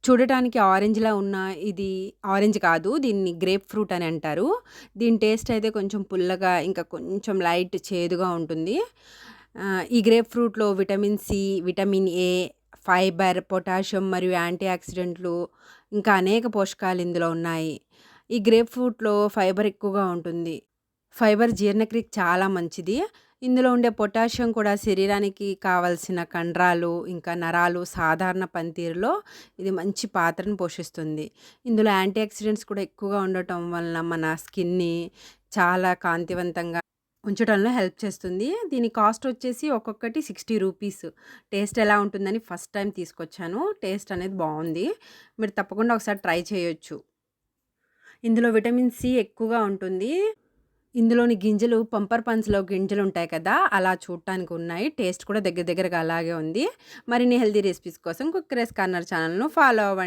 చూడటానికి ఆరెంజ్‌లా ఉన్న ఇది ఆరెంజ్ కాదు. దీన్ని గ్రేప్ ఫ్రూట్ అని అంటారు. దీని టేస్ట్ అయితే కొంచెం పుల్లగా, ఇంకా కొంచెం లైట్ చేదుగా ఉంటుంది. ఈ గ్రేప్ ఫ్రూట్‌లో vitamin C, vitamin A, fibre, potassium మరియు యాంటీ ఆక్సిడెంట్లు ఇంకా అనేక పోషకాలు ఇందులో ఉన్నాయి. ఈ గ్రేప్ ఫ్రూట్‌లో ఫైబర్ ఎక్కువగా ఉంటుంది. ఫైబర్ జీర్ణక్రియకి చాలా మంచిది. ఇందులో ఉండే పొటాషియం కూడా శరీరానికి కావాల్సిన కండరాలు, ఇంకా నరాలు సాధారణ పనితీరులో ఇది మంచి పాత్రను పోషిస్తుంది. ఇందులో యాంటీ ఆక్సిడెంట్స్ కూడా ఎక్కువగా ఉండటం వలన మన స్కిన్‌ని చాలా కాంతివంతంగా ఉంచడంలో హెల్ప్ చేస్తుంది. దీని కాస్ట్ వచ్చేసి ఒక్కొక్కటి రూ. 60. టేస్ట్ ఎలా ఉంటుందని ఫస్ట్ టైమ్ తీసుకొచ్చాను. టేస్ట్ అనేది బావుంది. మీరు తప్పకుండా ఒకసారి ట్రై చేయొచ్చు. ఇందులో విటమిన్ సి ఎక్కువగా ఉంటుంది. ఇందులోని గింజలు పంపర్ పంచ్‌లో గింజలుంటాయి కదా! అలా చూడటానికి ఉన్నాయి. టేస్ట్ కూడా దగ్గర దగ్గరగా అలాగే ఉంది. మరిన్ని హెల్తీ రెసిపీస్ కోసం కుక్ రైస్ కార్నర్ ఛానెల్‌ను ఫాలో అవ్వండి.